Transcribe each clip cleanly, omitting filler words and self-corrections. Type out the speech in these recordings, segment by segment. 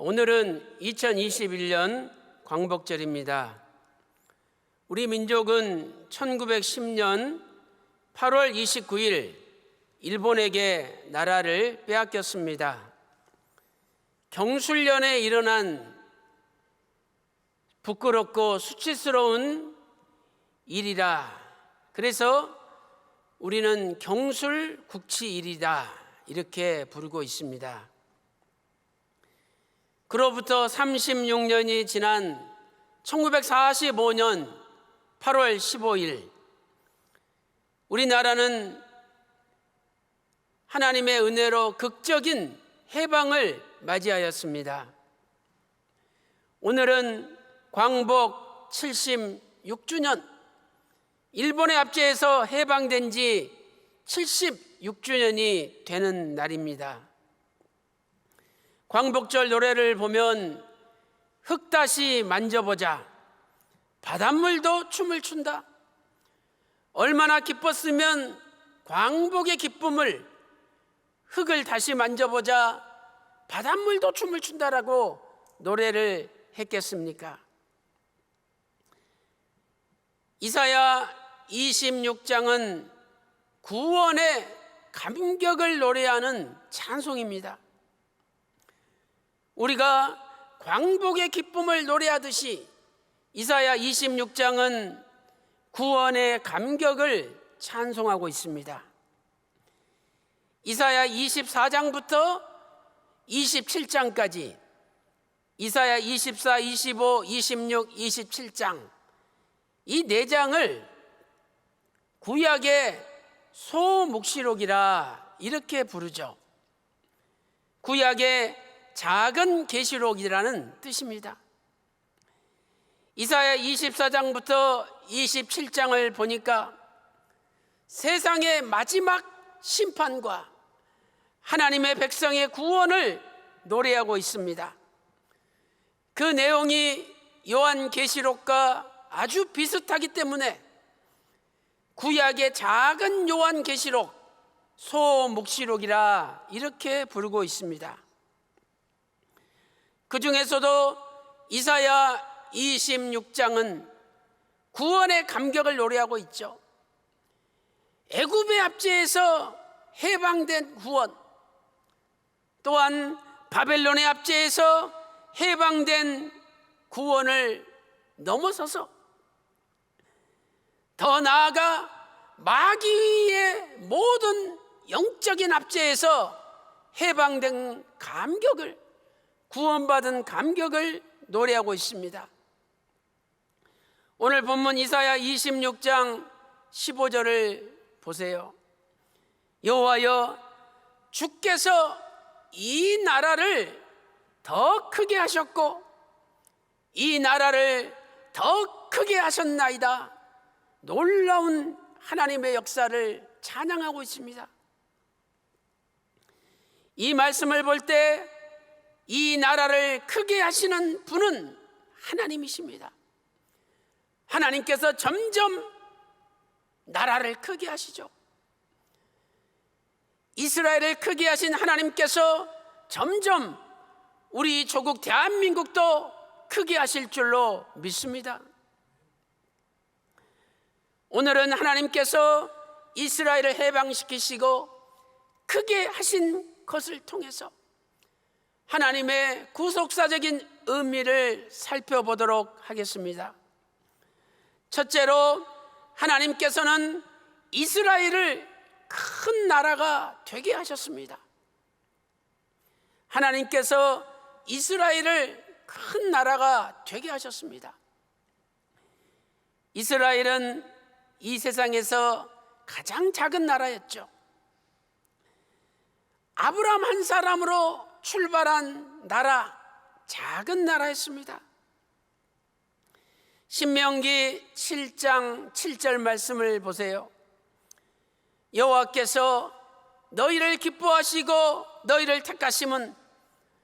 오늘은 2021년 광복절입니다. 우리 민족은 1910년 8월 29일 일본에게 나라를 빼앗겼습니다. 경술련에 일어난 부끄럽고 수치스러운 일이라, 그래서 우리는 경술국치일이다 이렇게 부르고 있습니다. 그로부터 36년이 지난 1945년 8월 15일 우리나라는 하나님의 은혜로 극적인 해방을 맞이하였습니다. 오늘은 광복 76주년, 일본의 압제에서 해방된 지 76주년이 되는 날입니다. 광복절 노래를 보면 흙 다시 만져보자, 바닷물도 춤을 춘다, 얼마나 기뻤으면 광복의 기쁨을 흙을 다시 만져보자, 바닷물도 춤을 춘다라고 노래를 했겠습니까? 이사야 26장은 구원의 감격을 노래하는 찬송입니다. 우리가 광복의 기쁨을 노래하듯이 이사야 26장은 구원의 감격을 찬송하고 있습니다. 이사야 24장부터 27장까지 이사야 24, 25, 26, 27장 이 4장을 구약의 소묵시록이라 이렇게 부르죠. 구약의 작은 계시록이라는 뜻입니다. 이사야 24장부터 27장을 보니까 세상의 마지막 심판과 하나님의 백성의 구원을 노래하고 있습니다. 그 내용이 요한계시록과 아주 비슷하기 때문에 구약의 작은 요한계시록, 소묵시록이라 이렇게 부르고 있습니다. 그 중에서도 이사야 26장은 구원의 감격을 노래하고 있죠. 애굽의 압제에서 해방된 구원, 또한 바벨론의 압제에서 해방된 구원을 넘어서서 더 나아가 마귀의 모든 영적인 압제에서 해방된 감격을, 구원받은 감격을 노래하고 있습니다. 오늘 본문 이사야 26장 15절을 보세요. 여호와여, 주께서 이 나라를 더 크게 하셨고 이 나라를 더 크게 하셨나이다. 놀라운 하나님의 역사를 찬양하고 있습니다. 이 말씀을 볼 때 이 나라를 크게 하시는 분은 하나님이십니다. 하나님께서 점점 나라를 크게 하시죠. 이스라엘을 크게 하신 하나님께서 점점 우리 조국 대한민국도 크게 하실 줄로 믿습니다. 오늘은 하나님께서 이스라엘을 해방시키시고 크게 하신 것을 통해서 하나님의 구속사적인 의미를 살펴보도록 하겠습니다. 첫째로 하나님께서는 이스라엘을 큰 나라가 되게 하셨습니다. 하나님께서 이스라엘을 큰 나라가 되게 하셨습니다. 이스라엘은 이 세상에서 가장 작은 나라였죠. 아브라함 한 사람으로 출발한 나라, 작은 나라였습니다. 신명기 7장 7절 말씀을 보세요. 여호와께서 너희를 기뻐하시고 너희를 택하심은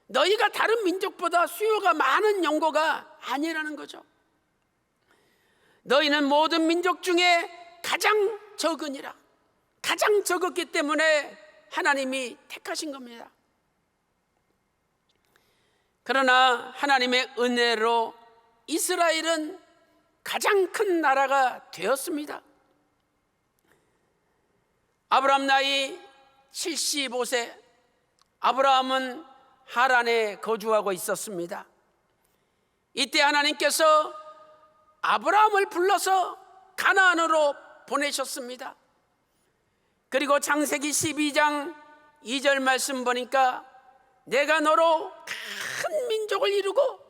너희가 다른 민족보다 수요가 많은 영고가 아니라는 거죠. 너희는 모든 민족 중에 가장 적으니라. 가장 적었기 때문에 하나님이 택하신 겁니다. 그러나 하나님의 은혜로 이스라엘은 가장 큰 나라가 되었습니다. 아브라함 나이 75세, 아브라함은 하란에 거주하고 있었습니다. 이때 하나님께서 아브라함을 불러서 가나안으로 보내셨습니다. 그리고 창세기 12장 2절 말씀 보니까 내가 너로 큰 민족을 이루고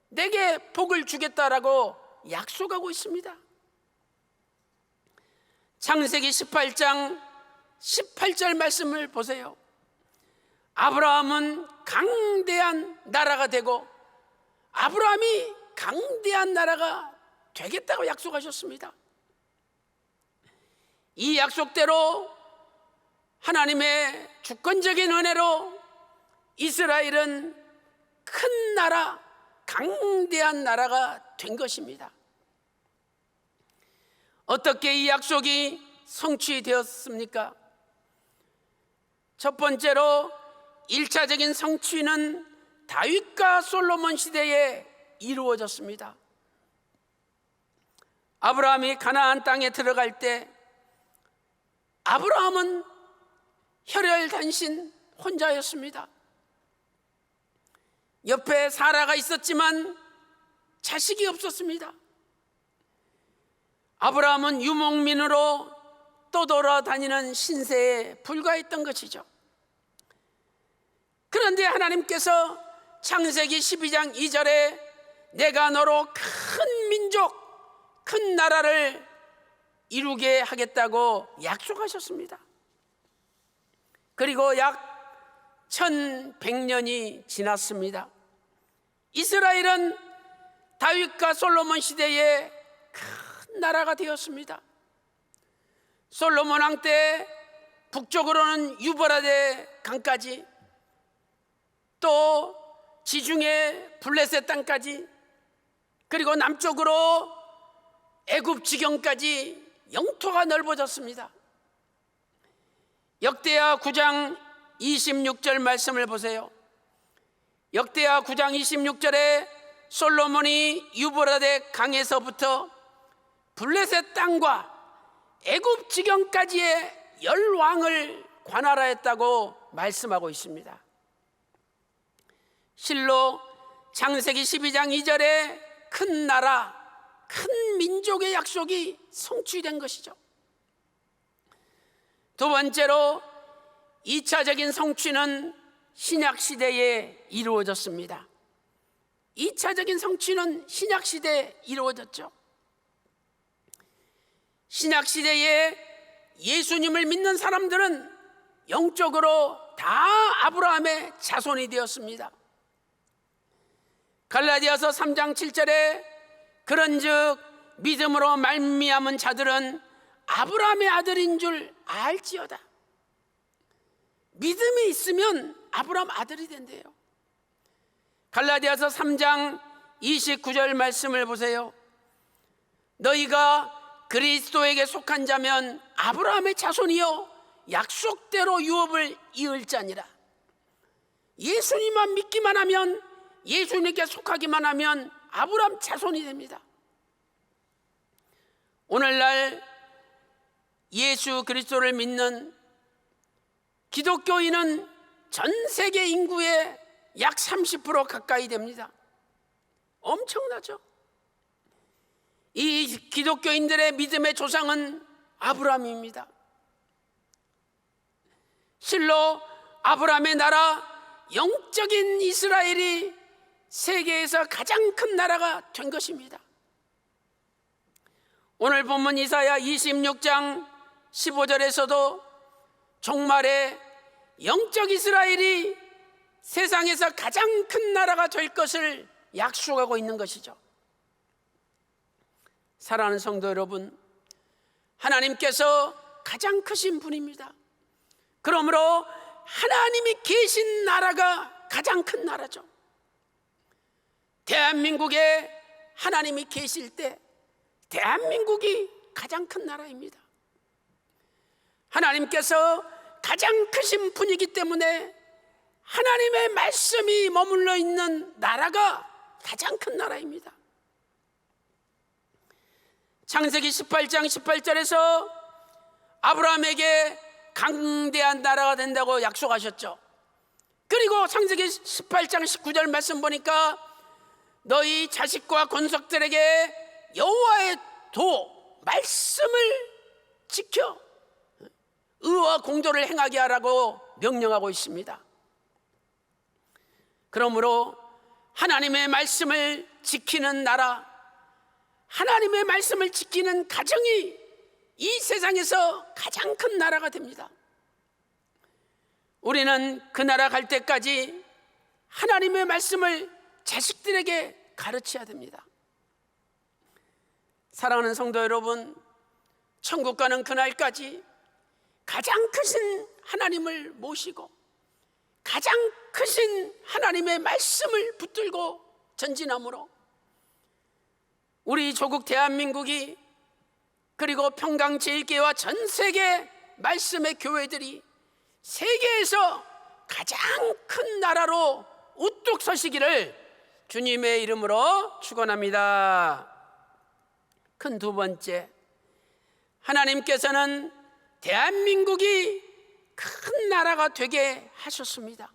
내게 복을 주겠다라고 약속하고 있습니다. 창세기 18장 18절 말씀을 보세요. 아브라함은 강대한 나라가 되고 아브라함이 강대한 나라가 되겠다고 약속하셨습니다. 이 약속대로 하나님의 주권적인 은혜로 이스라엘은 큰 나라, 강대한 나라가 된 것입니다. 어떻게 이 약속이 성취되었습니까? 첫 번째로 1차적인 성취는 다윗과 솔로몬 시대에 이루어졌습니다. 아브라함이 가나안 땅에 들어갈 때 아브라함은 혈혈단신 혼자였습니다. 옆에 사라가 있었지만 자식이 없었습니다. 아브라함은 유목민으로 떠돌아다니는 신세에 불과했던 것이죠. 그런데 하나님께서 창세기 12장 2절에 내가 너로 큰 민족, 큰 나라를 이루게 하겠다고 약속하셨습니다. 그리고 약 1100년이 지났습니다. 이스라엘은 다윗과 솔로몬 시대에 큰 나라가 되었습니다. 솔로몬 왕 때 북쪽으로는 유브라데 강까지, 또 지중해 블레셋 땅까지, 그리고 남쪽으로 애굽 지경까지 영토가 넓어졌습니다. 역대하 9장 26절 말씀을 보세요. 역대하 9장 26절에 솔로몬이 유브라데 강에서부터 블레셋 땅과 애굽 지경까지의 10왕을 관할하였다고 말씀하고 있습니다. 실로 창세기 12장 2절에 큰 나라, 큰 민족의 약속이 성취된 것이죠. 두 번째로 2차적인 성취는 신약시대에 이루어졌습니다. 2차적인 성취는 신약시대에 이루어졌죠. 신약시대에 예수님을 믿는 사람들은 영적으로 다 아브라함의 자손이 되었습니다. 갈라디아서 3장 7절에 그런즉 믿음으로 말미암은 자들은 아브라함의 아들인 줄 알지어다. 믿음이 있으면 아브라함 아들이 된대요. 갈라디아서 3장 29절 말씀을 보세요. 너희가 그리스도에게 속한 자면 아브라함의 자손이요 약속대로 유업을 이을 자니라. 예수님만 믿기만 하면, 예수님께 속하기만 하면 아브라함 자손이 됩니다. 오늘날 예수 그리스도를 믿는 기독교인은 전 세계 인구의 약 30% 가까이 됩니다. 엄청나죠? 이 기독교인들의 믿음의 조상은 아브라함입니다. 실로 아브라함의 나라, 영적인 이스라엘이 세계에서 가장 큰 나라가 된 것입니다. 오늘 본문 이사야 26장 15절에서도 종말에 영적 이스라엘이 세상에서 가장 큰 나라가 될 것을 약속하고 있는 것이죠. 사랑하는 성도 여러분, 하나님께서 가장 크신 분입니다. 그러므로 하나님이 계신 나라가 가장 큰 나라죠. 대한민국에 하나님이 계실 때 대한민국이 가장 큰 나라입니다. 하나님께서 가장 크신 분이기 때문에 하나님의 말씀이 머물러 있는 나라가 가장 큰 나라입니다. 창세기 18장 18절에서 아브라함에게 강대한 나라가 된다고 약속하셨죠. 그리고 창세기 18장 19절 말씀 보니까 너희 자식과 권속들에게 여호와의 도 말씀을 지켜 의와 공도를 행하게 하라고 명령하고 있습니다. 그러므로 하나님의 말씀을 지키는 나라, 하나님의 말씀을 지키는 가정이 이 세상에서 가장 큰 나라가 됩니다. 우리는 그 나라 갈 때까지 하나님의 말씀을 자식들에게 가르쳐야 됩니다. 사랑하는 성도 여러분, 천국 가는 그날까지 가장 크신 하나님을 모시고 가장 크신 하나님의 말씀을 붙들고 전진함으로 우리 조국 대한민국이, 그리고 평강제일교회와 전 세계 말씀의 교회들이 세계에서 가장 큰 나라로 우뚝 서시기를 주님의 이름으로 축원합니다. 큰 두 번째, 하나님께서는 대한민국이 큰 나라가 되게 하셨습니다.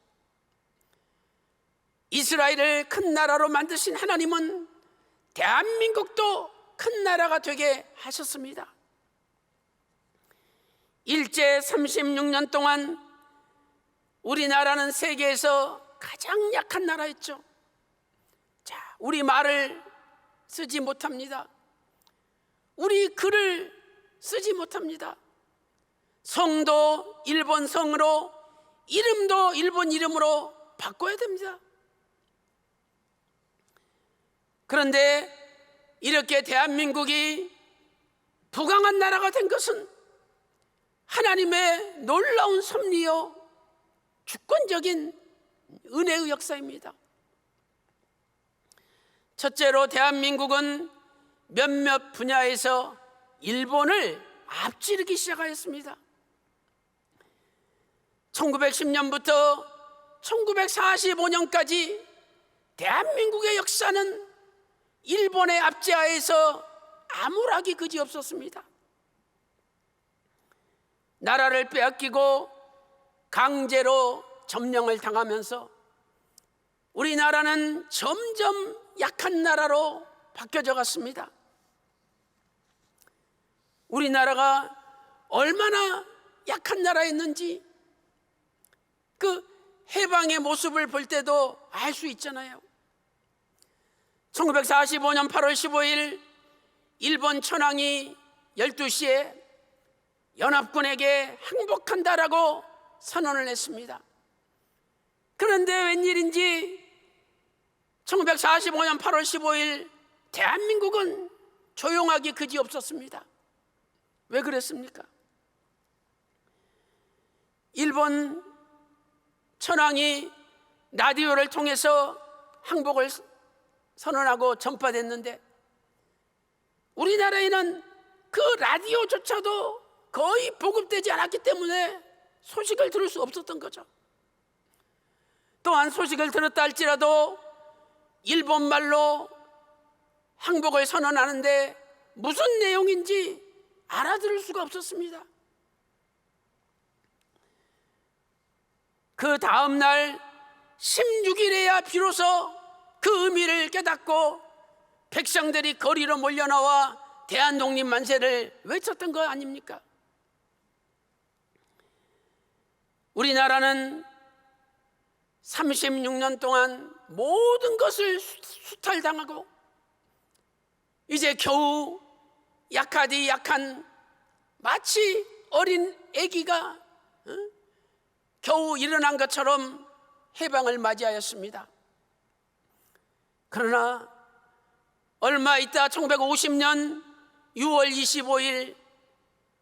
이스라엘을 큰 나라로 만드신 하나님은 대한민국도 큰 나라가 되게 하셨습니다. 일제 36년 동안 우리나라는 세계에서 가장 약한 나라였죠. 자, 우리 말을 쓰지 못합니다. 우리 글을 쓰지 못합니다. 성도 일본 성으로, 이름도 일본 이름으로 바꿔야 됩니다. 그런데 이렇게 대한민국이 부강한 나라가 된 것은 하나님의 놀라운 섭리요 주권적인 은혜의 역사입니다. 첫째로, 대한민국은 몇몇 분야에서 일본을 앞지르기 시작하였습니다. 1910년부터 1945년까지 대한민국의 역사는 일본의 압제하에서 암울하기 그지없었습니다. 나라를 빼앗기고 강제로 점령을 당하면서 우리나라는 점점 약한 나라로 바뀌어져 갔습니다. 우리나라가 얼마나 약한 나라였는지 그 해방의 모습을 볼 때도 알 수 있잖아요. 1945년 8월 15일 일본 천황이 12시에 연합군에게 항복한다라고 선언을 했습니다. 그런데 웬일인지 1945년 8월 15일 대한민국은 조용하기 그지없었습니다. 왜 그랬습니까? 일본 천황이 라디오를 통해서 항복을 선언하고 전파됐는데 우리나라에는 그 라디오조차도 거의 보급되지 않았기 때문에 소식을 들을 수 없었던 거죠. 또한 소식을 들었다 할지라도 일본말로 항복을 선언하는데 무슨 내용인지 알아들을 수가 없었습니다. 그 다음 날 16일에야 비로소 그 의미를 깨닫고 백성들이 거리로 몰려나와 대한독립 만세를 외쳤던 거 아닙니까? 우리나라는 36년 동안 모든 것을 수탈당하고 이제 겨우 약하디 약한 마치 어린 아기가 겨우 일어난 것처럼 해방을 맞이하였습니다. 그러나 얼마 있다 1950년 6월 25일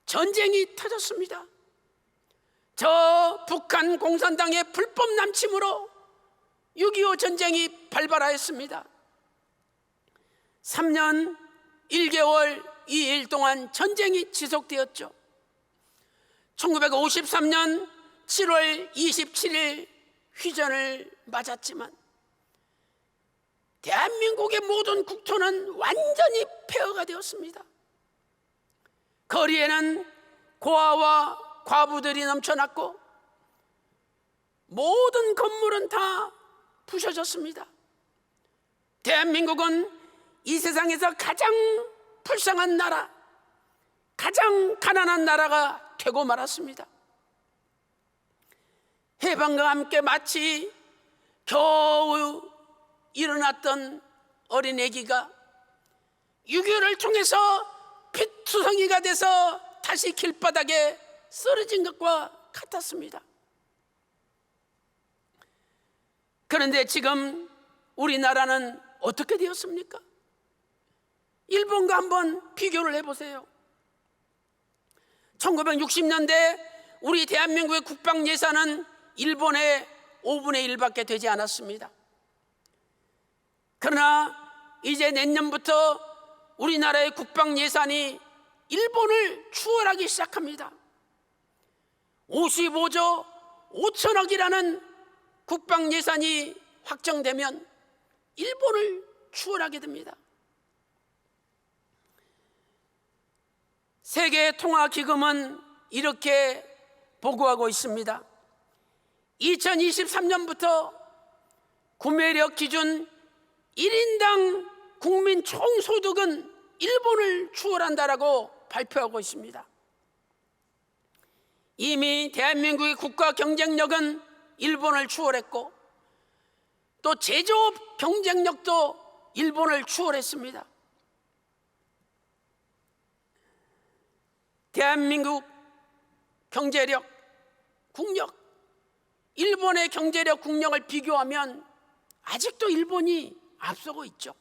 전쟁이 터졌습니다. 저 북한 공산당의 불법 남침으로 6.25 전쟁이 발발하였습니다. 3년 1개월 2일 동안 전쟁이 지속되었죠. 1953년 7월 27일 휘전을 맞았지만 대한민국의 모든 국토는 완전히 폐허가 되었습니다. 거리에는 고아와 과부들이 넘쳐났고 모든 건물은 다 부셔졌습니다. 대한민국은 이 세상에서 가장 불쌍한 나라, 가장 가난한 나라가 되고 말았습니다. 해방과 함께 마치 겨우 일어났던 어린 아기가 6.25를 통해서 피투성이가 돼서 다시 길바닥에 쓰러진 것과 같았습니다. 그런데 지금 우리나라는 어떻게 되었습니까? 일본과 한번 비교를 해보세요. 1960년대 우리 대한민국의 국방 예산은 일본의 5분의 1밖에 되지 않았습니다. 그러나 이제 내년부터 우리나라의 국방 예산이 일본을 추월하기 시작합니다. 55조 5천억이라는 국방 예산이 확정되면 일본을 추월하게 됩니다. 세계통화기금은 이렇게 보고하고 있습니다. 2023년부터 구매력 기준 1인당 국민 총소득은 일본을 추월한다라고 발표하고 있습니다. 이미 대한민국의 국가 경쟁력은 일본을 추월했고 또 제조업 경쟁력도 일본을 추월했습니다. 대한민국 경제력, 국력, 일본의 경제력, 국력을 비교하면 아직도 일본이 앞서고 있죠.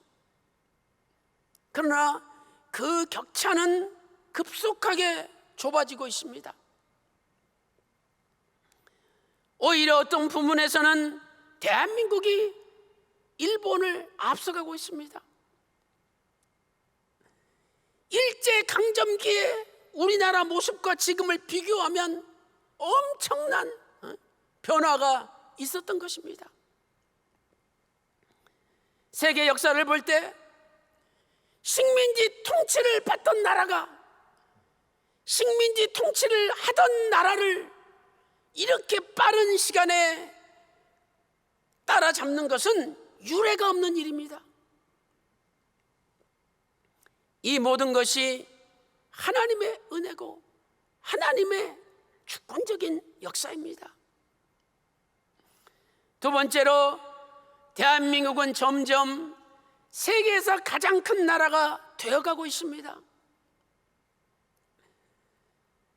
그러나 그 격차는 급속하게 좁아지고 있습니다. 오히려 어떤 부분에서는 대한민국이 일본을 앞서가고 있습니다. 일제강점기에 우리나라 모습과 지금을 비교하면 엄청난 변화가 있었던 것입니다. 세계 역사를 볼 때 식민지 통치를 받던 나라가 식민지 통치를 하던 나라를 이렇게 빠른 시간에 따라잡는 것은 유례가 없는 일입니다. 이 모든 것이 하나님의 은혜고 하나님의 주권적인 역사입니다. 두 번째로 대한민국은 점점 세계에서 가장 큰 나라가 되어가고 있습니다.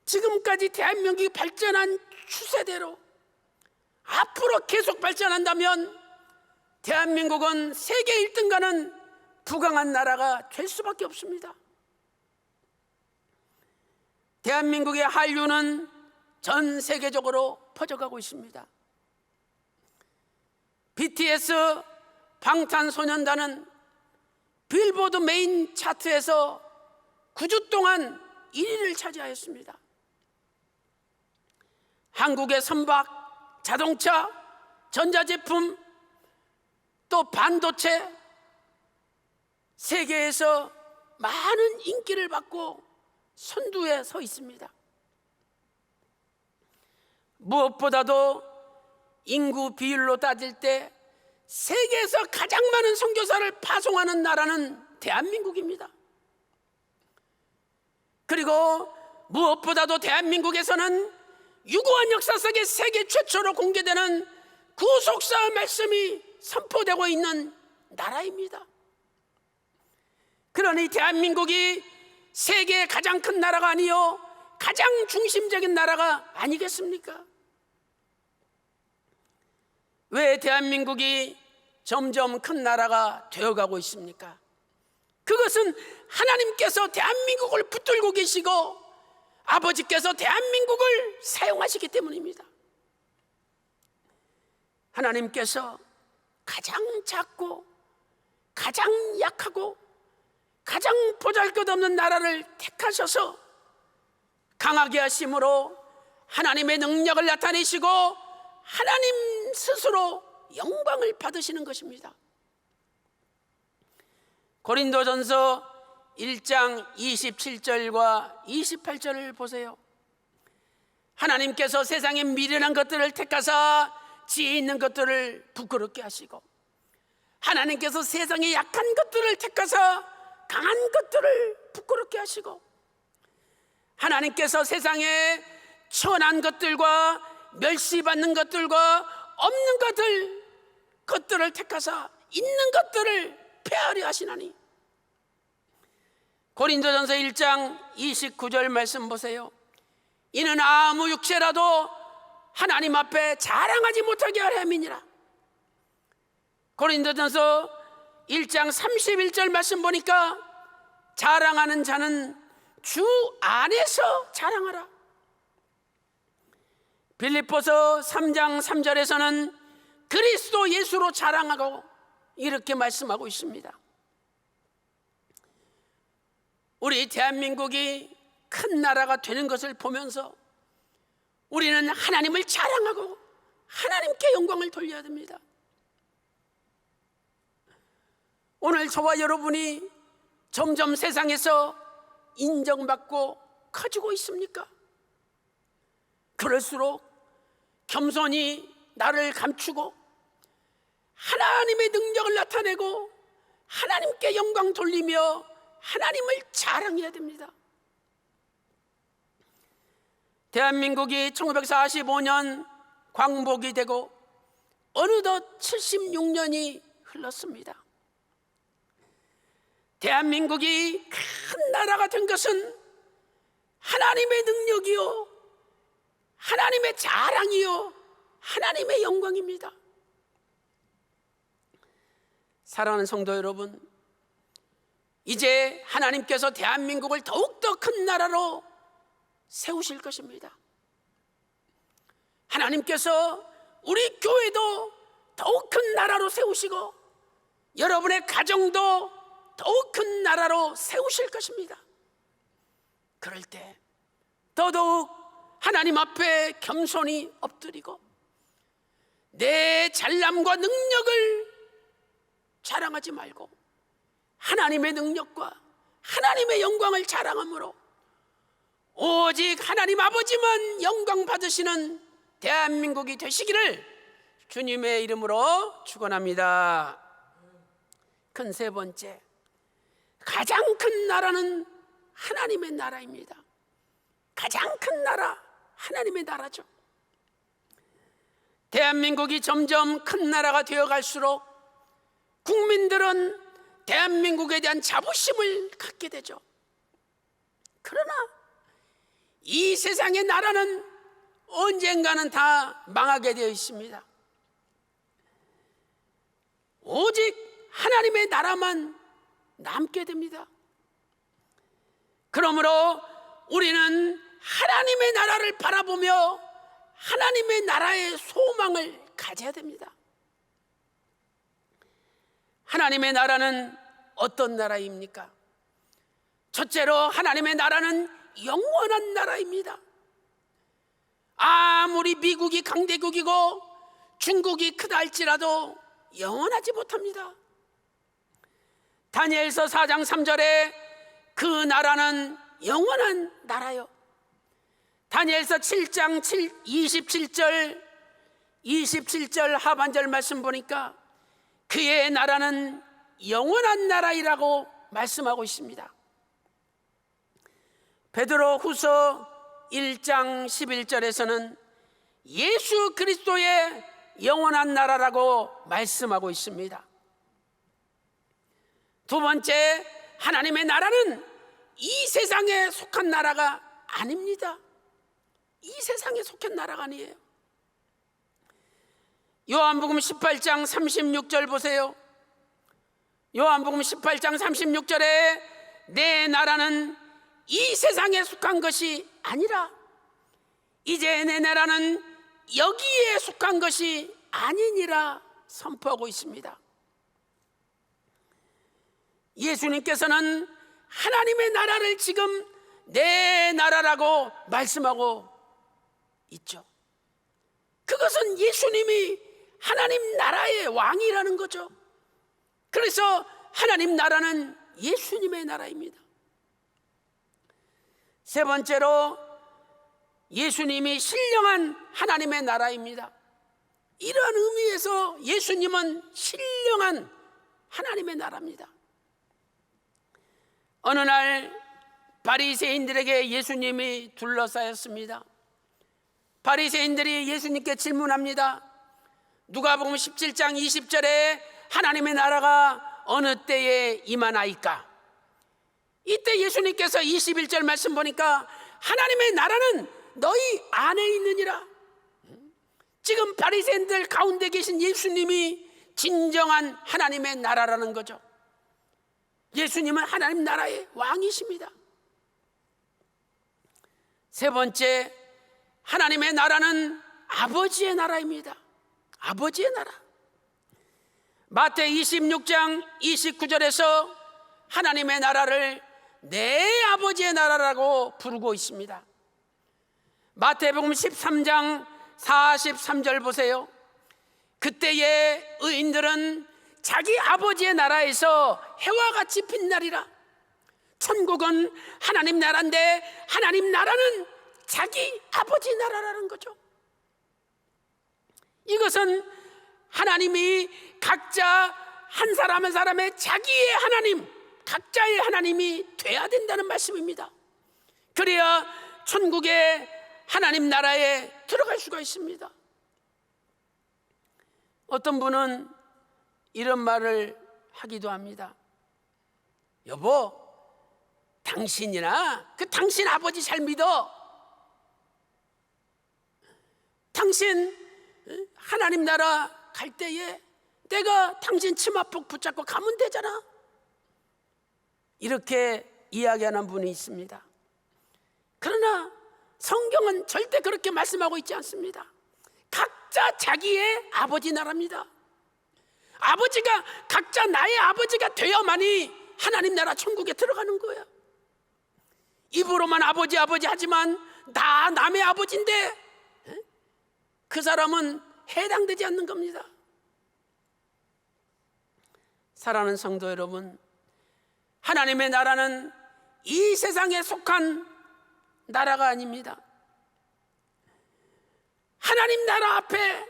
지금까지 대한민국이 발전한 추세대로 앞으로 계속 발전한다면 대한민국은 세계 1등과는 부강한 나라가 될 수밖에 없습니다. 대한민국의 한류는 전 세계적으로 퍼져가고 있습니다. BTS 방탄소년단은 빌보드 메인 차트에서 9주 동안 1위를 차지하였습니다. 한국의 선박, 자동차, 전자제품, 또 반도체, 세계에서 많은 인기를 받고 선두에 서 있습니다. 무엇보다도 인구 비율로 따질 때 세계에서 가장 많은 선교사를 파송하는 나라는 대한민국입니다. 그리고 무엇보다도 대한민국에서는 유구한 역사 속에 세계 최초로 공개되는 구속사 말씀이 선포되고 있는 나라입니다. 그러니 대한민국이 세계의 가장 큰 나라가 아니요 가장 중심적인 나라가 아니겠습니까? 왜 대한민국이 점점 큰 나라가 되어가고 있습니까? 그것은 하나님께서 대한민국을 붙들고 계시고 아버지께서 대한민국을 사용하시기 때문입니다. 하나님께서 가장 작고 가장 약하고 가장 보잘것없는 나라를 택하셔서 강하게 하심으로 하나님의 능력을 나타내시고 하나님 스스로 영광을 받으시는 것입니다. 고린도전서 1장 27절과 28절을 보세요. 하나님께서 세상의 미련한 것들을 택하사 지혜 있는 것들을 부끄럽게 하시고, 하나님께서 세상의 약한 것들을 택하사 강한 것들을 부끄럽게 하시고, 하나님께서 세상에 천한 것들과 멸시받는 것들과 없는 것들을 택하사 있는 것들을 폐하려 하시나니. 고린도전서 1장 29절 말씀 보세요. 이는 아무 육체라도 하나님 앞에 자랑하지 못하게 하려 함이니라. 고린도전서 1장 31절 말씀 보니까 자랑하는 자는 주 안에서 자랑하라. 빌립보서 3장 3절에서는 그리스도 예수로 자랑하고 이렇게 말씀하고 있습니다. 우리 대한민국이 큰 나라가 되는 것을 보면서 우리는 하나님을 자랑하고 하나님께 영광을 돌려야 됩니다. 오늘 저와 여러분이 점점 세상에서 인정받고 커지고 있습니까? 그럴수록 겸손히 나를 감추고 하나님의 능력을 나타내고 하나님께 영광 돌리며 하나님을 자랑해야 됩니다. 대한민국이 1945년 광복이 되고 어느덧 76년이 흘렀습니다. 대한민국이 큰 나라가 된 것은 하나님의 능력이요, 하나님의 자랑이요, 하나님의 영광입니다. 사랑하는 성도 여러분, 이제 하나님께서 대한민국을 더욱더 큰 나라로 세우실 것입니다. 하나님께서 우리 교회도 더욱 큰 나라로 세우시고 여러분의 가정도 더욱 큰 나라로 세우실 것입니다. 그럴 때 더더욱 하나님 앞에 겸손히 엎드리고 내 잘남과 능력을 자랑하지 말고 하나님의 능력과 하나님의 영광을 자랑함으로 오직 하나님 아버지만 영광 받으시는 대한민국이 되시기를 주님의 이름으로 축원합니다. 큰 세 번째, 가장 큰 나라는 하나님의 나라입니다. 가장 큰 나라, 하나님의 나라죠. 대한민국이 점점 큰 나라가 되어갈수록 국민들은 대한민국에 대한 자부심을 갖게 되죠. 그러나 이 세상의 나라는 언젠가는 다 망하게 되어 있습니다. 오직 하나님의 나라만 남게 됩니다. 그러므로 우리는 하나님의 나라를 바라보며 하나님의 나라의 소망을 가져야 됩니다. 하나님의 나라는 어떤 나라입니까? 첫째로 하나님의 나라는 영원한 나라입니다. 아무리 미국이 강대국이고 중국이 크다 할지라도 영원하지 못합니다. 다니엘서 4장 3절에 그 나라는 영원한 나라요. 다니엘서 7장 27절 하반절 말씀 보니까 그의 나라는 영원한 나라이라고 말씀하고 있습니다. 베드로 후서 1장 11절에서는 예수 그리스도의 영원한 나라라고 말씀하고 있습니다. 두 번째, 하나님의 나라는 이 세상에 속한 나라가 아닙니다. 이 세상에 속한 나라가 아니에요. 요한복음 18장 36절 보세요. 요한복음 18장 36절에 내 나라는 이 세상에 속한 것이 아니라 이제 내 나라는 여기에 속한 것이 아니니라 선포하고 있습니다. 예수님께서는 하나님의 나라를 지금 내 나라라고 말씀하고 있죠. 그것은 예수님이 하나님 나라의 왕이라는 거죠. 그래서 하나님 나라는 예수님의 나라입니다. 세 번째로 예수님이 신령한 하나님의 나라입니다. 이러한 의미에서 예수님은 신령한 하나님의 나라입니다. 어느 날 바리새인들에게 예수님이 둘러싸였습니다. 바리새인들이 예수님께 질문합니다. 누가복음 17장 20절에 하나님의 나라가 어느 때에 임하나이까? 이때 예수님께서 21절 말씀 보니까 하나님의 나라는 너희 안에 있느니라. 지금 바리새인들 가운데 계신 예수님이 진정한 하나님의 나라라는 거죠. 예수님은 하나님 나라의 왕이십니다. 세 번째, 하나님의 나라는 아버지의 나라입니다. 아버지의 나라. 마태 26장 29절에서 하나님의 나라를 내 아버지의 나라라고 부르고 있습니다. 마태복음 13장 43절 보세요. 그때의 의인들은 자기 아버지의 나라에서 해와 같이 빛나리라. 천국은 하나님 나라인데 하나님 나라는 자기 아버지 나라라는 거죠. 이것은 하나님이 각자 한 사람 한 사람의 자기의 하나님, 각자의 하나님이 돼야 된다는 말씀입니다. 그래야 천국의 하나님 나라에 들어갈 수가 있습니다. 어떤 분은 이런 말을 하기도 합니다. 여보, 당신이나 당신 아버지 잘 믿어. 당신 하나님 나라 갈 때에 내가 당신 치마폭 붙잡고 가면 되잖아. 이렇게 이야기하는 분이 있습니다. 그러나 성경은 절대 그렇게 말씀하고 있지 않습니다. 각자 자기의 아버지 나라입니다. 아버지가 각자 나의 아버지가 되어야만이 하나님 나라 천국에 들어가는 거예요. 입으로만 아버지 아버지 하지만 나 남의 아버지인데 그 사람은 해당되지 않는 겁니다. 사랑하는 성도 여러분, 하나님의 나라는 이 세상에 속한 나라가 아닙니다. 하나님 나라 앞에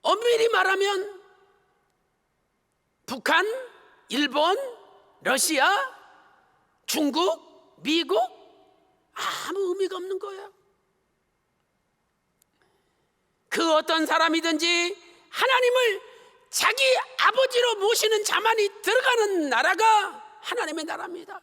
엄밀히 말하면 북한, 일본, 러시아, 중국, 미국 아무 의미가 없는 거예요. 그 어떤 사람이든지 하나님을 자기 아버지로 모시는 자만이 들어가는 나라가 하나님의 나라입니다.